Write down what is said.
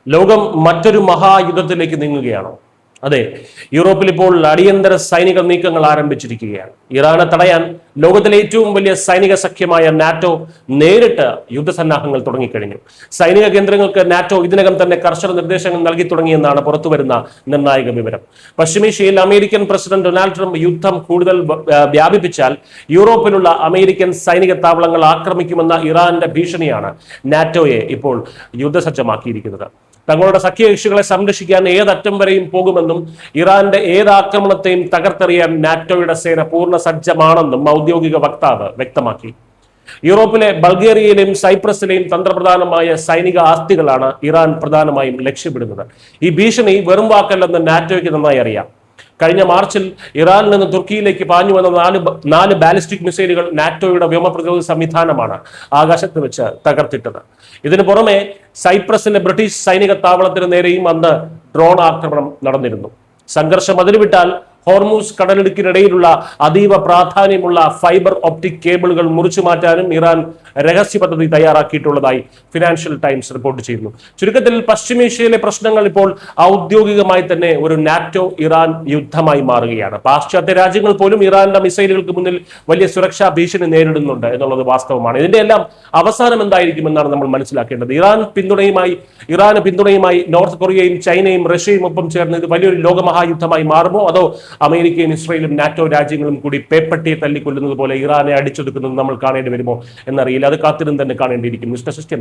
ലോകം മറ്റൊരു മഹായുദ്ധത്തിലേക്ക് നീങ്ങുകയാണോ? അതെ, യൂറോപ്പിൽ ഇപ്പോൾ അടിയന്തര സൈനിക നീക്കങ്ങൾ ആരംഭിച്ചിരിക്കുകയാണ്. ഇറാനെ തടയാൻ ലോകത്തിലെ ഏറ്റവും വലിയ സൈനിക സഖ്യമായ നാറ്റോ നേരിട്ട് യുദ്ധസന്നാഹങ്ങൾ തുടങ്ങിക്കഴിഞ്ഞു. സൈനിക കേന്ദ്രങ്ങൾക്ക് നാറ്റോ ഇതിനകം തന്നെ കർശന നിർദ്ദേശങ്ങൾ നൽകി തുടങ്ങിയെന്നാണ് പുറത്തുവരുന്ന നിർണായക വിവരം. പശ്ചിമേഷ്യയിൽ അമേരിക്കൻ പ്രസിഡന്റ് ഡൊണാൾഡ് ട്രംപ് യുദ്ധം കൂടുതൽ വ്യാപിപ്പിച്ചാൽ യൂറോപ്പിലുള്ള അമേരിക്കൻ സൈനിക താവളങ്ങൾ ആക്രമിക്കുമെന്ന ഇറാന്റെ ഭീഷണിയാണ് നാറ്റോയെ ഇപ്പോൾ യുദ്ധസജ്ജമാക്കിയിരിക്കുന്നത്. തങ്ങളുടെ സഖ്യകക്ഷികളെ സംരക്ഷിക്കാൻ ഏതറ്റം വരെയും പോകുമെന്നും ഇറാന്റെ ഏത് ആക്രമണത്തെയും തകർത്തെറിയാൻ നാറ്റോയുടെ സേന പൂർണ്ണ സജ്ജമാണെന്നും ഔദ്യോഗിക വക്താവ് വ്യക്തമാക്കി. യൂറോപ്പിലെ ബൾഗേറിയയിലെയും സൈപ്രസിലെയും തന്ത്രപ്രധാനമായ സൈനിക ആസ്തികളാണ് ഇറാൻ പ്രധാനമായും ലക്ഷ്യമിടുന്നത്. ഈ ഭീഷണി വെറും വാക്കല്ലെന്ന് നാറ്റോയ്ക്ക് നന്നായി അറിയാം. കഴിഞ്ഞ മാർച്ചിൽ ഇറാനിൽ നിന്ന് തുർക്കിയിലേക്ക് പാഞ്ഞു വന്ന നാല് ബാലിസ്റ്റിക് മിസൈലുകൾ നാറ്റോയുടെ വ്യോമ പ്രതിരോധ സംവിധാനമാണ് ആകാശത്ത് വെച്ച് തകർത്തിട്ടത്. ഇതിനു പുറമെ സൈപ്രസിലെ ബ്രിട്ടീഷ് സൈനിക താവളത്തിന് നേരെയും അന്ന് ഡ്രോൺ ആക്രമണം നടന്നിരുന്നു. സംഘർഷം അതിരുവിട്ടാൽ ഹോർമൂസ് കടലിടുക്കിനിടയിലുള്ള അതീവ പ്രാധാന്യമുള്ള ഫൈബർ ഒപ്റ്റിക് കേബിളുകൾ മുറിച്ചു മാറ്റാനും ഇറാൻ രഹസ്യ പദ്ധതി തയ്യാറാക്കിയിട്ടുള്ളതായി ഫിനാൻഷ്യൽ ടൈംസ് റിപ്പോർട്ട് ചെയ്യുന്നു. ചുരുക്കത്തിൽ പശ്ചിമേഷ്യയിലെ പ്രശ്നങ്ങൾ ഇപ്പോൾ ഔദ്യോഗികമായി തന്നെ ഒരു നാറ്റോ ഇറാൻ യുദ്ധമായി മാറുകയാണ്. പാശ്ചാത്യ രാജ്യങ്ങൾ പോലും ഇറാന്റെ മിസൈലുകൾക്ക് മുന്നിൽ വലിയ സുരക്ഷാ ഭീഷണി നേരിടുന്നുണ്ട് എന്നുള്ളത് വാസ്തവമാണ്. ഇതിന്റെ എല്ലാം അവസാനം എന്തായിരിക്കുമെന്നാണ് നമ്മൾ മനസ്സിലാക്കേണ്ടത്. ഇറാന് പിന്തുണയുമായി നോർത്ത് കൊറിയയും ചൈനയും റഷ്യയും ഒപ്പം ചേർന്ന് ഇത് വലിയൊരു ലോകമഹായുദ്ധമായി മാറുമോ? അതോ അമേരിക്കയും ഇസ്രയേലും നാറ്റോ രാജ്യങ്ങളും കൂടി പേപ്പട്ടിയെ തല്ലിക്കൊല്ലുന്നത് പോലെ ഇറാനെ അടിച്ചൊതുക്കുന്നത് നമ്മൾ കാണേണ്ടി വരുമോ എന്നറിയില്ല. അത് കാത്തിരുന്ന് തന്നെ കാണേണ്ടിയിരിക്കും. Mister system